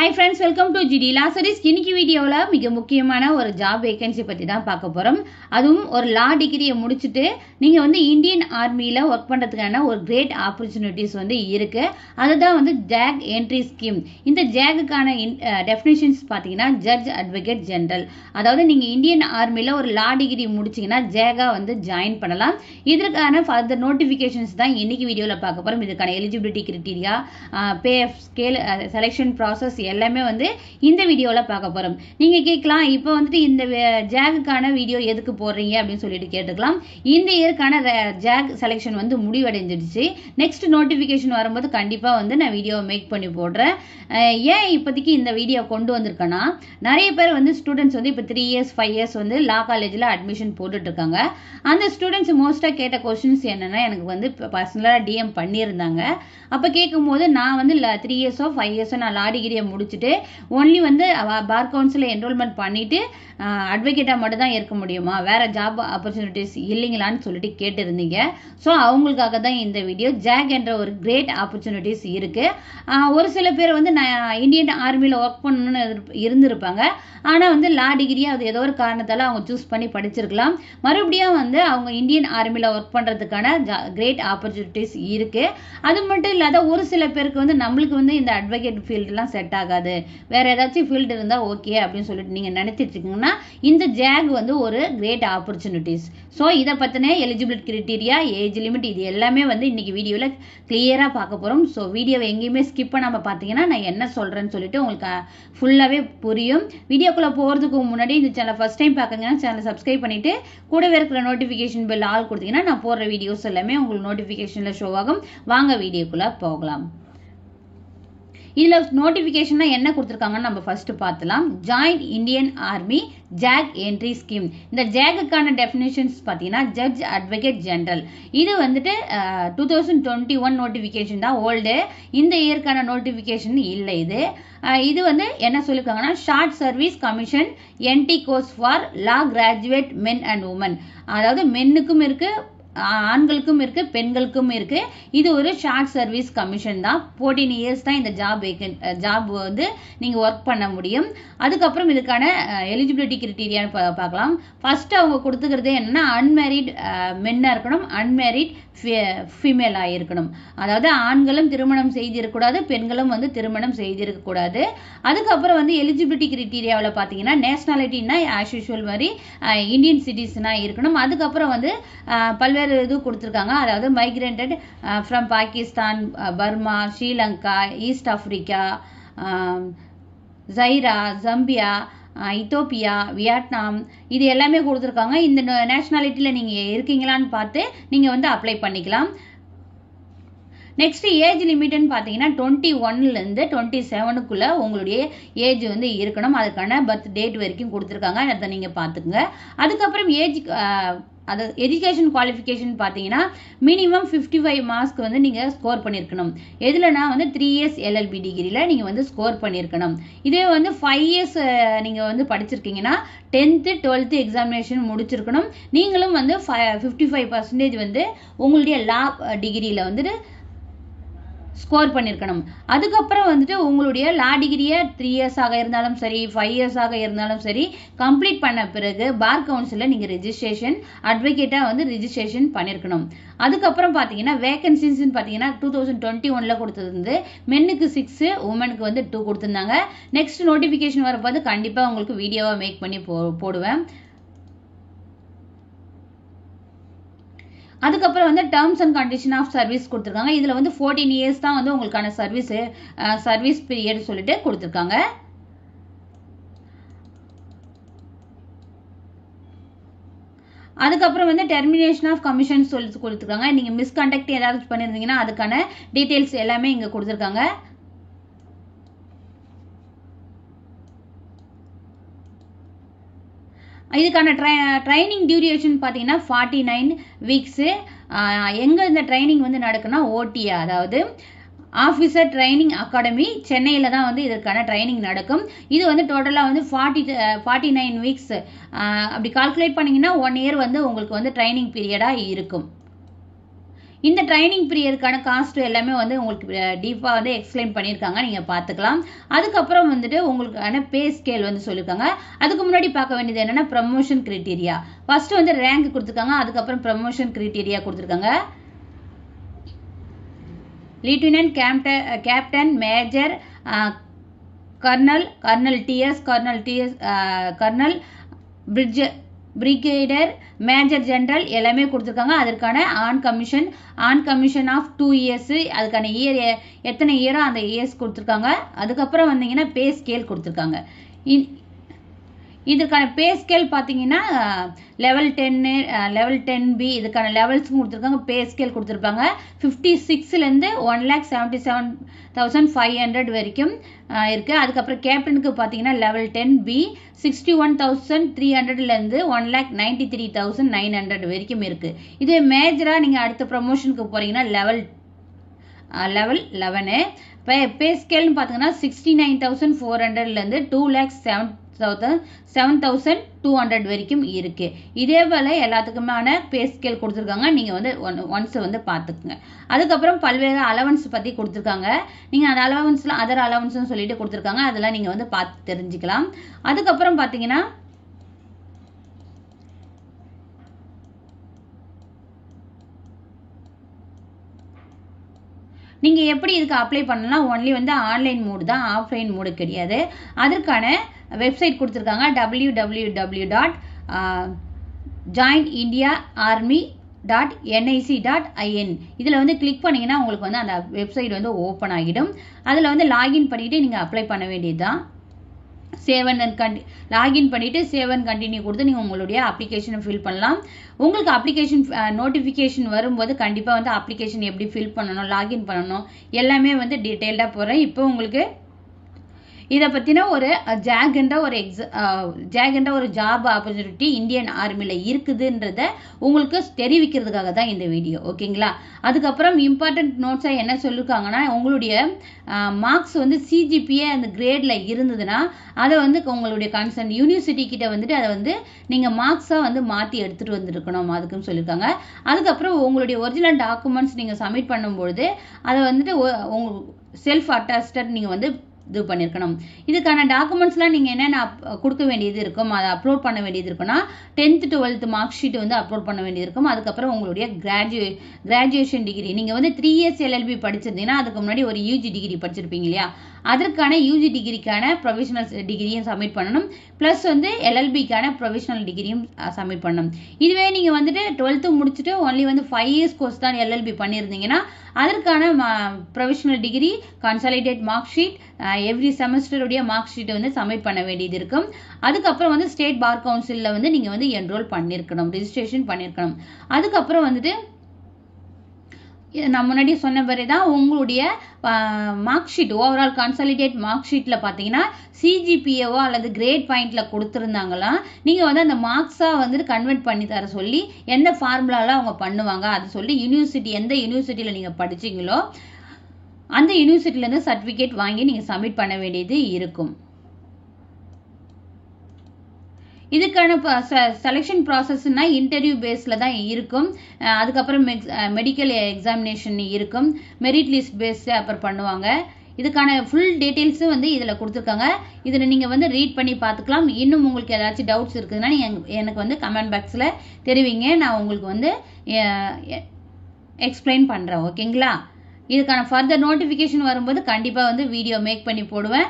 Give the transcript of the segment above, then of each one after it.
Hi friends, welcome to GD Lasaris. இன்னைக்கு வீடியோல மிக முக்கியமான ஒரு ஜாப் வேகன்சி பத்தி தான் பார்க்க போறோம். அதுவும் ஒரு லா டிகிரியை முடிச்சிட்டு நீங்க வந்து இந்தியன் ஆர்மில வர்க் பண்றதுக்கான ஒரு கிரேட் ஆப்பர்ச்சுனிட்டிஸ் வந்து இருக்கு. அதுதான் வந்து JAG என்ட்ரி ஸ்கீம். இந்த JAGக்கான டெஃபினிஷன்ஸ் பாத்தீங்கன்னா ஜட்ஜ் அட்வொகேட் ஜெனரல். அதாவது நீங்க இந்தியன் ஆர்மில ஒரு லா டிகிரி முடிச்சீங்கன்னா JAG வந்து ஜாயின் பண்ணலாம். இதற்கான ஃபர்தர் நோட்டிபிகேஷன்ஸ் தான் இன்னைக்கு வீடியோல பார்க்க போறோம். இதுக்கான eligibility criteria, pay scale, selection process எல்லாமே வந்து இந்த வீடியோல பார்க்க போறோம். நீங்க கேட்கலாம், இப்போ வந்துட்டு இந்த JAGக்கான வீடியோ எதுக்கு போடுறீங்க அப்படின்னு சொல்லிட்டு கேட்டுக்கலாம். இந்த இயர்க்கான JAG செலெக்ஷன் வந்து முடிவடைஞ்சிடுச்சு. நெக்ஸ்ட் நோட்டிபிகேஷன் வரும்போது கண்டிப்பா வந்து நான் வீடியோ மேக் பண்ணி போடுறேன். ஏன் இப்போதைக்கு இந்த வீடியோ கொண்டு வந்திருக்கேன்னா, நிறைய பேர் வந்து ஸ்டூடெண்ட்ஸ் வந்து இப்போ 3 இயர்ஸ் 5 இயர்ஸ் வந்து லா காலேஜில் அட்மிஷன் போட்டுட்டு இருக்காங்க. அந்த ஸ்டூடெண்ட்ஸ் மோஸ்டா கேட்ட கொஸ்டின்ஸ் என்னன்னா, எனக்கு வந்து பர்சனலாக DM பண்ணியிருந்தாங்க. அப்போ கேட்கும்போது நான் வந்து 3 இயர்ஸோ 5 இயர்ஸோ நான் லா டிகிரியை முடிச்சுட்டு ஒன்லி வந்து பார் கவுன்சிலில் என்ரோல்மெண்ட் பண்ணிட்டு அட்வொகேட்டாக மட்டும் தான் இருக்க முடியுமா, வேற ஜாப் ஆப்பர்ச்சுனிட்டிஸ் இல்லைங்களான்னு சொல்லிட்டு கேட்டிருந்தீங்க. ஸோ அவங்களுக்காக தான் இந்த வீடியோ. JAG என்ற ஒரு கிரேட் ஆப்பர்ச்சுனிட்டிஸ் இருக்கு. ஒரு சில பேர் வந்து நான் இந்தியன் ஆர்மியில் ஒர்க் பண்ணணும்னு இருந்திருப்பாங்க. ஆனால் வந்து லா டிகிரியை அது ஏதோ ஒரு காரணத்தால் அவங்க சூஸ் பண்ணி படிச்சிருக்கலாம். மறுபடியும் வந்து அவங்க இந்தியன் ஆர்மியில் ஒர்க் பண்ணுறதுக்கான கிரேட் ஆப்பர்ச்சுனிட்டிஸ் இருக்கு. அது மட்டும் இல்லாத ஒரு சில பேருக்கு வந்து நம்மளுக்கு வந்து இந்த அட்வொகேட் ஃபீல்டுலாம் செட் ஆகாது, வேற ஏதாச்சும் ஃபீல்டு இருந்தால் ஓகே அப்படின்னு சொல்லிட்டு நீங்கள் நினைச்சிட்டு இருக்கீங்கன்னா இந்த JAG வந்து ஒரு கிரேட் ஆப்பர்ச்சுனிட்டிஸ். ஸோ இதை பற்றின எலிஜிபிலிட்டி கிரைட்டீரியா, ஏஜ் லிமிட், இது எல்லாமே வந்து இன்னைக்கு வீடியோவில் கிளியராக பார்க்க போகிறோம். ஸோ வீடியோவை எங்கேயுமே ஸ்கிப் பண்ணாமல் பார்த்தீங்கன்னா நான் என்ன சொல்கிறேன்னு சொல்லிட்டு உங்களுக்கு ஃபுல்லாகவே புரியும். வீடியோக்குள்ளே போகிறதுக்கு முன்னாடி இந்த சேனல் ஃபர்ஸ்ட் டைம் பார்க்குங்கன்னா சேனலை சப்ஸ்கிரைப் பண்ணிட்டு கூடவே இருக்கிற நோட்டிஃபிகேஷன் பெல் ஆல் கொடுத்தீங்கன்னா நான் போடுற வீடியோஸ் எல்லாமே உங்களுக்கு நோட்டிஃபிகேஷனில் ஷோ ஆகும். வாங்க வீடியோக்குள்ளே போகலாம். இதுல நோட்டிபிகேஷன் என்ன கொடுத்திருக்காங்கன்னு நம்ம ஃபர்ஸ்ட் பார்த்தலாம். Join Indian army JAG entry scheme. இந்த JAGக்கான டெஃபினிஷன்ஸ் பார்த்தீங்கன்னா ஜட்ஜ் அட்வொகேட் ஜெனரல். இது வந்துட்டு 2021 நோட்டிபிகேஷன் தான், ஓல்டு. இந்த இயர்க்கான நோட்டிபிகேஷன் இல்லை. இது வந்து என்ன சொல்லிருக்காங்கன்னா, short service commission entry course for law graduate men and women. அதாவது மென்னுக்கும் இருக்கு, ஆண்களுக்கும் இருக்கு, பெண்களுக்கும் இருக்கு. இது ஒரு ஷார்ட் சர்வீஸ் கமிஷன் தான். 14 இயர்ஸ் தான் இந்த ஜாப் வந்து நீங்க ஒர்க் பண்ண முடியும். அதுக்கப்புறம் இதுக்கான எலிஜிபிலிட்டி கிரைட்டீரியான்னு பார்க்கலாம். ஃபர்ஸ்ட் அவங்க கொடுத்துக்கிறது என்னன்னா, அன்மேரிட் மென்னா இருக்கணும், அன்மேரிட் ஃபீமேலா இருக்கணும். அதாவது ஆண்களும் திருமணம் செய்திருக்கக்கூடாது, பெண்களும் வந்து திருமணம் செய்திருக்கக்கூடாது. அதுக்கப்புறம் வந்து எலிஜிபிலிட்டி கிரைட்டீரியாவில் பார்த்தீங்கன்னா, நேஷனாலிட்டின்னா ஆஸ் யூஷுவல் மாதிரி இந்தியன் சிட்டிசனா இருக்கணும். அதுக்கப்புறம் வந்து பல்வேறு இது கொடுத்துருக்காங்க. அதாவது migrated from Pakistan, Burma, Sri Lanka, East Africa, Zaire, Zambia, Ethiopia, Vietnam, இது எல்லாமே கொடுத்துருக்காங்க. இந்த நேஷனாலிட்டியில் நீங்கள் இருக்கீங்களான்னு பார்த்து நீங்கள் வந்து அப்ளை பண்ணிக்கலாம். நெக்ஸ்ட் ஏஜ் லிமிட்னு பார்த்தீங்கன்னா 21லேருந்து 27க்குள்ள உங்களுடைய ஏஜ் வந்து இருக்கணும். அதுக்கான பர்த் டேட் வரைக்கும் கொடுத்துருக்காங்க, அதை நீங்கள் பார்த்துக்குங்க. அதுக்கப்புறம் ஏஜ் அது எஜுகேஷன் குவாலிஃபிகேஷன் பார்த்தீங்கன்னா மினிமம் 55 மார்க்ஸ்க்கு வந்து நீங்கள் ஸ்கோர் பண்ணியிருக்கணும். எதுலனா வந்து 3 இயர்ஸ் LLB டிகிரியில் நீங்கள் வந்து ஸ்கோர் பண்ணியிருக்கணும். இதே வந்து 5 இயர்ஸ் நீங்கள் வந்து படிச்சிருக்கீங்கன்னா 10th 12th எக்ஸாமினேஷன் முடிச்சிருக்கணும். நீங்களும் வந்து 55% வந்து உங்களுடைய லா டிகிரியில் வந்துட்டு ஸ்கோர் பண்ணியிருக்கணும். அதுக்கப்புறம் வந்துட்டு உங்களுடைய லா டிகிரியை 3 இயர்ஸாக இருந்தாலும் சரி, 5 இயர்ஸாக இருந்தாலும் சரி, கம்ப்ளீட் பண்ண பிறகு பார் கவுன்சிலில் நீங்கள் ரெஜிஸ்ட்ரேஷன் அட்வொகேட்டாக வந்து ரெஜிஸ்ட்ரேஷன் பண்ணியிருக்கணும். அதுக்கப்புறம் பார்த்தீங்கன்னா வேகன்சிஸ்ன்னு பார்த்தீங்கன்னா 2021 கொடுத்தது வந்து மென்னுக்கு 6, உமனுக்கு வந்து 2 கொடுத்துருந்தாங்க. நெக்ஸ்ட் நோட்டிஃபிகேஷன் வரப்போது கண்டிப்பாக உங்களுக்கு வீடியோவை மேக் பண்ணி போடுவேன். அதுக்கப்புறம் வந்து terms and condition of service கொடுத்துருக்காங்க. இதில் வந்து 14 இயர்ஸ் தான் வந்து உங்களுக்கான சர்வீஸ் பீரியட் சொல்லிட்டு கொடுத்துருக்காங்க. அதுக்கப்புறம் வந்து டெர்மினேஷன் ஆஃப் கமிஷன் சொல்லி கொடுத்துருக்காங்க. நீங்கள் மிஸ்கண்டக்ட் ஏதாவது பண்ணியிருந்தீங்கன்னா அதுக்கான டீட்டெயில்ஸ் எல்லாமே இங்கே கொடுத்துருக்காங்க. இதுக்கான ட்ரைனிங் டியூரேஷன் பார்த்தீங்கன்னா 49 வீக்ஸு. எங்கே இந்த ட்ரைனிங் வந்து நடக்குன்னா ஓடியா, அதாவது ஆஃபீஸர் ட்ரைனிங் அகாடமி, சென்னையில் தான் வந்து இதற்கான ட்ரைனிங் நடக்கும். இது வந்து டோட்டலாக வந்து 49 வீக்ஸ் அப்படி கால்குலேட் பண்ணிங்கன்னா 1 இயர் வந்து உங்களுக்கு வந்து ட்ரைனிங் பீரியடாக இருக்கும். இந்த ட்ரைனிங் பீரியடுக்கான காஸ்ட் எல்லாமே வந்து உங்களுக்கு டீப்பாக வந்து எக்ஸ்பிளைன் பண்ணியிருக்காங்க, நீங்கள் பார்த்துக்கலாம். அதுக்கப்புறம் வந்துட்டு உங்களுக்கான பே ஸ்கேல் வந்து சொல்லியிருக்காங்க. அதுக்கு முன்னாடி பார்க்க வேண்டியது என்னன்னா ப்ரமோஷன் கிரைட்டீரியா. ஃபர்ஸ்ட் வந்து ரேங்க் கொடுத்துருக்காங்க, அதுக்கப்புறம் ப்ரமோஷன் கிரைட்டீரியா கொடுத்துருக்காங்க. Lieutenant captain major colonel TS colonel brigadier major general எல்லாமே கொடுத்துருக்காங்க. அதற்கான ஆன் கமிஷன் ஆஃப் 2 years, அதுக்கான இயர் எத்தனை இயரோ அந்த இயர்ஸ் கொடுத்துருக்காங்க. அதுக்கப்புறம் வந்தீங்கன்னா பே ஸ்கேல் கொடுத்துருக்காங்க. இதுக்கான பே ஸ்கேல் பார்த்தீங்கன்னா லெவல் 10B இதுக்கான லெவல்ஸும் கொடுத்துருக்காங்க, பே ஸ்கேல் கொடுத்துருப்பாங்க. 56லேருந்து 1,77,500 வரைக்கும் இருக்குது. அதுக்கப்புறம் கேப்டனுக்கு பார்த்தீங்கன்னா லெவல் 10B 61,300லேருந்து 1,93,900 வரைக்கும் இருக்குது. இது மேஜராக நீங்கள் அடுத்த ப்ரமோஷனுக்கு போகிறீங்கன்னா லெவல் 11. பே ஸ்கேல்னு பார்த்தீங்கன்னா 69,400லேருந்து 2,07,200 வரைக்கும் இருக்கு. இதே போல எல்லாத்துக்குமான பே ஸ்கேல் கொடுத்துருக்காங்க, நீங்க வந்து ஒன்ஸ் வந்து பார்த்துக்குங்க. அதுக்கப்புறம் பல்வேறு அலவன்ஸ் பத்தி கொடுத்துருக்காங்க. நீங்க அந்த அலவன்ஸ்ல அதர் அலவன்ஸ் சொல்லிட்டு கொடுத்துருக்காங்க, அதெல்லாம் நீங்க வந்து பார்த்து தெரிஞ்சுக்கலாம். அதுக்கப்புறம் பாத்தீங்கன்னா நீங்க எப்படி இதுக்கு அப்ளை பண்ணலாம், ஒன்லி வந்து ஆன்லைன் மோடு தான், ஆஃப்லைன் மோடு கிடையாது. அதற்கான வெப்சைட் கொடுத்துருக்காங்க www.joinindiaarmy.nic.in. இதில் வந்து கிளிக் பண்ணீங்கன்னா உங்களுக்கு வந்து அந்த வெப்சைட் வந்து ஓப்பன் ஆகிடும். அதில் வந்து லாகின் பண்ணிட்டு நீங்கள் அப்ளை பண்ண வேண்டியதுதான். லாகின் பண்ணிட்டு சேவ் அண்ட் கண்டினியூ கொடுத்து நீங்கள் உங்களுடைய அப்ளிகேஷனை ஃபில் பண்ணலாம். உங்களுக்கு அப்ளிகேஷன் நோட்டிஃபிகேஷன் வரும்போது கண்டிப்பாக வந்து அப்ளிகேஷன் எப்படி ஃபில் பண்ணணும், லாகின் பண்ணணும் எல்லாமே வந்து டீட்டெயில்டாக போகிறேன். இப்போ உங்களுக்கு இதை பற்றின ஒரு ஜாக்ன்ற ஒரு ஜாப் ஆப்பர்ச்சுனிட்டி இந்தியன் ஆர்மியில் இருக்குதுன்றத உங்களுக்கு தெரிவிக்கிறதுக்காக தான் இந்த வீடியோ, ஓகேங்களா. அதுக்கப்புறம் இம்பார்ட்டன்ட் நோட்ஸாக என்ன சொல்லியிருக்காங்கன்னா, உங்களுடைய மார்க்ஸ் வந்து சிஜிபிஏ அந்த கிரேடில் இருந்ததுன்னா அதை வந்து உங்களுடைய கன்சர்ன் யூனிவர்சிட்டி கிட்ட வந்துட்டு அதை வந்து நீங்கள் மார்க்ஸாக வந்து மாற்றி எடுத்துகிட்டு வந்துருக்கணும், அதுக்குன்னு சொல்லியிருக்காங்க. அதுக்கப்புறம் உங்களுடைய ஒரிஜினல் டாக்குமெண்ட்ஸ் நீங்கள் சப்மிட் பண்ணும்பொழுது அதை வந்துட்டு உங்களுக்கு செல்ஃப் அட்டாஸ்டட் நீங்கள் வந்து இது பண்ணியிருக்கணும். இதுக்கான டாக்குமெண்ட்ஸ்லாம் நீங்கள் என்னென்ன கொடுக்க வேண்டியது இருக்கும், அதை அப்லோட் பண்ண வேண்டியது இருக்குன்னா 10th 12th மார்க் ஷீட் வந்து அப்லோட் பண்ண வேண்டியது இருக்கும். அதுக்கப்புறம் உங்களுடைய கிராஜுவேஷன் டிகிரி, நீங்கள் வந்து 3 years LLB படிச்சிருந்தீங்கன்னா அதுக்கு முன்னாடி ஒரு யூஜி டிகிரி படிச்சிருப்பீங்க இல்லையா, அதற்கான யூஜி டிகிரிக்கான ப்ரொவிஷனல் டிகிரியும் சப்மிட் பண்ணணும். ப்ளஸ் வந்து எல்எல்பிக்கான ப்ரொவிஷனல் டிகிரியும் சப்மிட் பண்ணணும். இதுவே நீங்கள் வந்துட்டு 12th முடிச்சுட்டு ஒன்லி வந்து 5 years கோர்ஸ் தான் எல்எல்பி பண்ணியிருந்தீங்கன்னா அதற்கான provisional degree, consolidated mark sheet, every செமஸ்டருடைய மார்க் ஷீட்டை வந்து சப்மிட் பண்ண வேண்டியது இருக்கும். அதுக்கப்புறம் வந்து ஸ்டேட் பார் கவுன்சிலில் வந்து நீங்கள் வந்து என்ரோல் பண்ணியிருக்கணும், ரெஜிஸ்ட்ரேஷன் பண்ணியிருக்கணும். அதுக்கப்புறம் வந்துட்டு நான் முன்னாடி சொன்ன மாதிரி தான் உங்களுடைய mark sheet, overall consolidate mark ஷீட்டில் பார்த்தீங்கன்னா சிஜிபிஏவோ அல்லது கிரேட் பாயிண்ட்ல கொடுத்துருந்தாங்களாம், நீங்கள் வந்து அந்த மார்க்ஸாக வந்துட்டு கன்வெர்ட் பண்ணி தர சொல்லி எந்த ஃபார்முலாவில் அவங்க பண்ணுவாங்க அது சொல்லி யூனிவர்சிட்டி, எந்த யூனிவர்சிட்டியில் நீங்கள் படிச்சீங்களோ அந்த யூனிவர்சிட்டியிலேருந்து சர்டிஃபிகேட் வாங்கி நீங்கள் சப்மிட் பண்ண வேண்டியது இருக்கும். இதுக்கான செலெக்ஷன் ப்ராசஸ்னா இன்டர்வியூ பேஸில் தான் இருக்கும். அதுக்கப்புறம் மெடிக்கல் எக்ஸாமினேஷன் இருக்கும், மெரிட் லிஸ்ட் பேஸ் அப்புறம் பண்ணுவாங்க. இதுக்கான ஃபுல் டீட்டெயில்ஸும் வந்து இதில் கொடுத்துருக்காங்க. இதில் நீங்கள் வந்து ரீட் பண்ணி பார்த்துக்கலாம். இன்னும் உங்களுக்கு ஏதாச்சும் டவுட்ஸ் இருக்குதுன்னா நீங்கள் எனக்கு வந்து கமெண்ட் பாக்ஸில் தெரிவிங்க, நான் உங்களுக்கு வந்து எக்ஸ்பிளைன் பண்ணுறேன், ஓகேங்களா. இதுக்கான ஃபர்தர் நோட்டிஃபிகேஷன் வரும்போது கண்டிப்பாக வந்து வீடியோ மேக் பண்ணி போடுவேன்.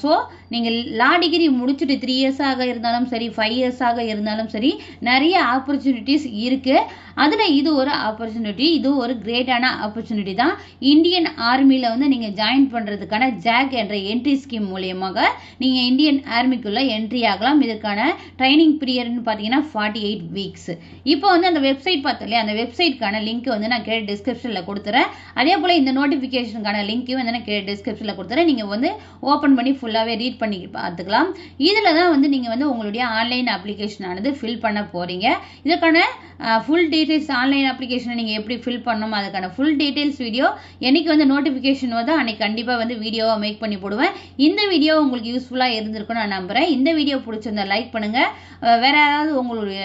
ஸோ நீங்கள் லா டிகிரி முடிச்சுட்டு 3 years-ஆக இருந்தாலும் சரி, 5 years-ஆக இருந்தாலும் சரி, நிறைய ஆப்பர்ச்சுனிட்டிஸ் இருக்குது. அதில் இது ஒரு ஆப்பர்ச்சுனிட்டி, இது ஒரு கிரேட்டான ஆப்பர்ச்சுனிட்டி தான். இந்தியன் ஆர்மியில் வந்து நீங்கள் ஜாயின் பண்ணுறதுக்கான ஜாக் என்ற என்ட்ரி ஸ்கீம் மூலியமாக நீங்கள் இந்தியன் ஆர்மிக்குள்ளே என்ட்ரி ஆகலாம். இதற்கான ட்ரைனிங் பீரியட்னு பார்த்தீங்கன்னா 48 weeks. இப்போ வந்து அந்த வெப்சைட் பார்த்தோம் இல்லையா, அந்த வெப்சைட்கான லிங்க் வந்து நான் கீழே டிஸ்கிரிப்ஷனில் கொடுத்துறேன். அதே போல் இந்த நோட்டிஃபிகேஷனுக்கான லிங்க்கையும் வந்து நான் டிஸ்கிரிப்ஷனில் கொடுத்துறேன். நீங்கள் வந்து ஓப்பன் பண்ணி ஃபுல்லாகவே ரீட் பண்ணி பார்த்துக்கலாம். இதில் தான் வந்து நீங்கள் வந்து உங்களுடைய ஆன்லைன் அப்ளிகேஷன் ஆனது ஃபில் பண்ண போகிறீங்க. இதுக்கான ஃபுல் டீட்டெயில்ஸ் ஆன்லைன் அப்ளிகேஷனை நீங்கள் எப்படி ஃபில் பண்ணணும் அதுக்கான ஃபுல் டீட்டெயில்ஸ் வீடியோ என்னைக்கு வந்து நோட்டிஃபிகேஷன் வந்து அன்னைக்கு கண்டிப்பாக வந்து வீடியோவை மேக் பண்ணி போடுவேன். இந்த வீடியோ உங்களுக்கு யூஸ்ஃபுல்லாக இருந்திருக்குன்னு நான் நம்புகிறேன். இந்த வீடியோ பிடிச்சிருந்தா லைக் பண்ணுங்கள். வேற யாராவது உங்களுடைய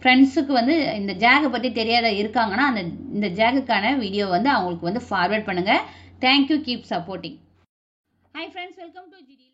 ஃப்ரெண்ட்ஸுக்கு வந்து இந்த ஜாகை பற்றி தெரியாத இருக்காங்கன்னா இந்த ஜாகுக்கான வீடியோ வந்து அவங்களுக்கு வந்து ஃபார்வர்ட் பண்ணுங்கள். Thank you. Keep supporting. Hi friends, welcome to GT.